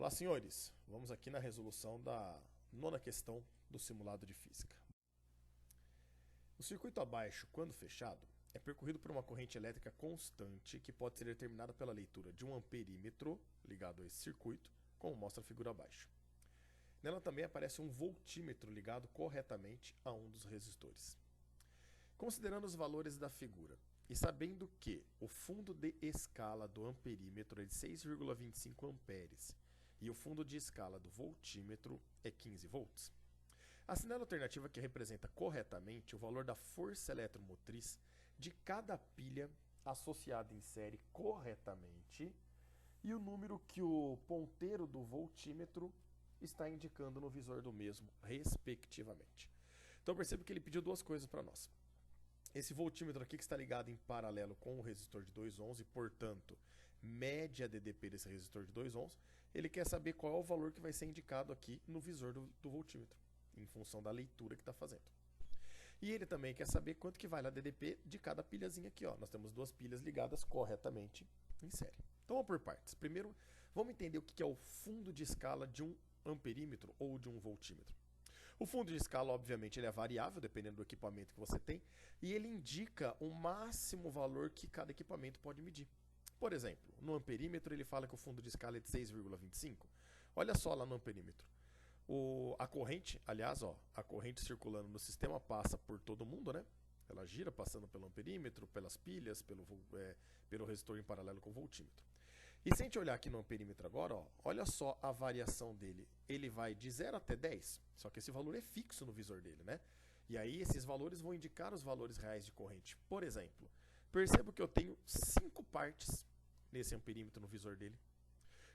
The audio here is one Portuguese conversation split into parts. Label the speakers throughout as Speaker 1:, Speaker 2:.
Speaker 1: Olá, senhores. Vamos aqui na resolução da nona questão do simulado de física. O circuito abaixo, quando fechado, é percorrido por uma corrente elétrica constante que pode ser determinada pela leitura de um amperímetro ligado a esse circuito, como mostra a figura abaixo. Nela também aparece um voltímetro ligado corretamente a um dos resistores. Considerando os valores da figura e sabendo que o fundo de escala do amperímetro é de 6,25 amperes e o fundo de escala do voltímetro é 15 volts, assinale a alternativa que representa corretamente o valor da força eletromotriz de cada pilha associada em série corretamente e o número que o ponteiro do voltímetro está indicando no visor do mesmo, respectivamente. Então perceba que ele pediu duas coisas para nós. Esse voltímetro aqui que está ligado em paralelo com o resistor de 2 ohms e, portanto, mede a DDP desse resistor de 2 ohms, ele quer saber qual é o valor que vai ser indicado aqui no visor do voltímetro, em função da leitura que está fazendo. E ele também quer saber quanto que vale a DDP de cada pilhazinha aqui. Ó. Nós temos duas pilhas ligadas corretamente em série. Então vamos por partes. Primeiro, vamos entender o que é o fundo de escala de um amperímetro ou de um voltímetro. O fundo de escala, obviamente, ele é variável, dependendo do equipamento que você tem, e ele indica o máximo valor que cada equipamento pode medir. Por exemplo, no amperímetro ele fala que o fundo de escala é de 6,25. Olha só lá no amperímetro. A corrente, aliás, ó, a corrente circulando no sistema passa por todo mundo, né? Ela gira passando pelo amperímetro, pelas pilhas, pelo resistor em paralelo com o voltímetro. E se a gente olhar aqui no amperímetro agora, ó, olha só a variação dele. Ele vai de 0 até 10, só que esse valor é fixo no visor dele, né? E aí esses valores vão indicar os valores reais de corrente. Por exemplo, percebo que eu tenho 5 partes nesse amperímetro no visor dele.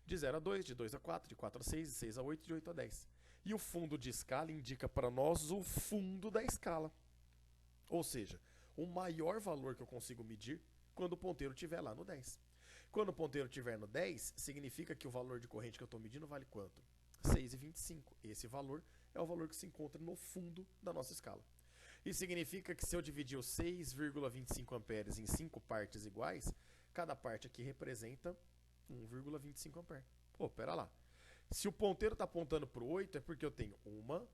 Speaker 1: De 0 a 2, de 2 a 4, de 4 a 6, de 6 a 8, de 8 a 10. E o fundo de escala indica para nós o fundo da escala. Ou seja, o maior valor que eu consigo medir quando o ponteiro estiver lá no 10. Quando o ponteiro estiver no 10, significa que o valor de corrente que eu estou medindo vale quanto? 6,25. Esse valor é o valor que se encontra no fundo da nossa escala. Isso significa que se eu dividir os 6,25 amperes em 5 partes iguais, cada parte aqui representa 1,25 ampere. Pô, pera lá. Se o ponteiro está apontando para o 8, é porque eu tenho 1,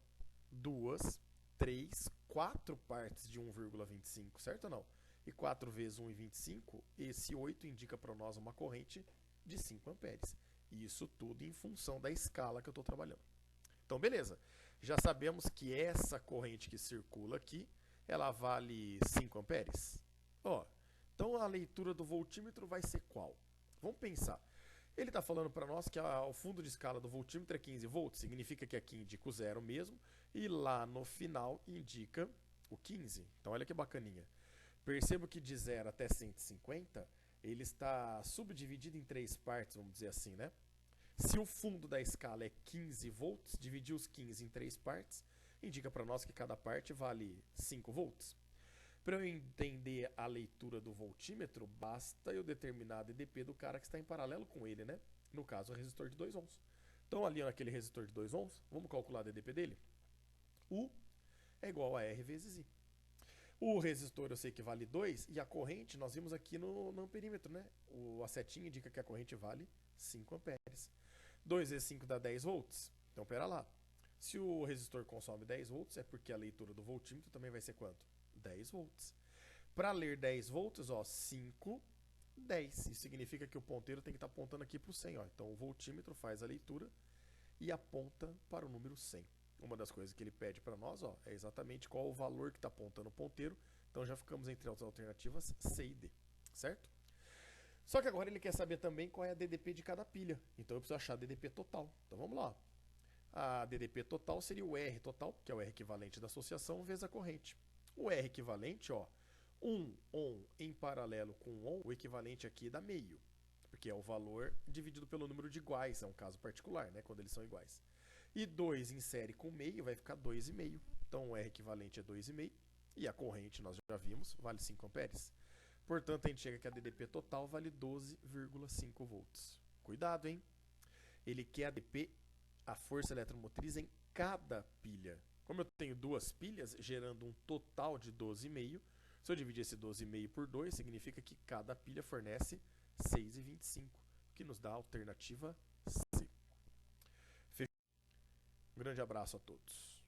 Speaker 1: 2, 3, 4 partes de 1,25, certo ou não? E 4 vezes 1,25, esse 8 indica para nós uma corrente de 5 amperes. E isso tudo em função da escala que eu estou trabalhando. Então, beleza. Já sabemos que essa corrente que circula aqui, ela vale 5 amperes. Ó, então, a leitura do voltímetro vai ser qual? Vamos pensar. Ele está falando para nós que o fundo de escala do voltímetro é 15 volts. Significa que aqui indica o 0 mesmo. E lá no final indica o 15. Então, olha que bacaninha. Percebo que de 0 até 150, ele está subdividido em 3 partes, vamos dizer assim, né? Se o fundo da escala é 15 volts, dividir os 15 em 3 partes, indica para nós que cada parte vale 5 volts. Para eu entender a leitura do voltímetro, basta eu determinar a DDP do cara que está em paralelo com ele, né? No caso, o resistor de 2 ohms. Então, ali naquele resistor de 2 ohms, vamos calcular a DDP dele? U é igual a R vezes I. O resistor eu sei que vale 2 e a corrente nós vimos aqui no amperímetro, né? A setinha indica que a corrente vale 5 amperes. 2 vezes 5 dá 10 volts. Então, pera lá. Se o resistor consome 10 volts, é porque a leitura do voltímetro também vai ser quanto? 10 volts. Para ler 10 volts, ó, 5, 10. Isso significa que o ponteiro tem que estar apontando aqui para o 100. Ó. Então, o voltímetro faz a leitura e aponta para o número 100. Uma das coisas que ele pede para nós, ó, é exatamente qual o valor que está apontando o ponteiro. Então já ficamos entre as alternativas C e D, certo? Só que agora ele quer saber também qual é a DDP de cada pilha. Então eu preciso achar a DDP total. Então vamos lá. A DDP total seria o R total, que é o R equivalente da associação, vezes a corrente. O R equivalente, ó, 1 ohm em paralelo com 1 ohm, o equivalente aqui dá meio. Porque é o valor dividido pelo número de iguais, é um caso particular, né, quando eles são iguais. E 2 em série com meio vai ficar 2,5. Então o R equivalente é 2,5. E a corrente, nós já vimos, vale 5 amperes. Portanto, a gente chega que a DDP total vale 12,5 volts. Cuidado, hein? Ele quer a DP, a força eletromotriz, em cada pilha. Como eu tenho duas pilhas, gerando um total de 12,5, se eu dividir esse 12,5 por 2, significa que cada pilha fornece 6,25, que nos dá a alternativa C. Um grande abraço a todos.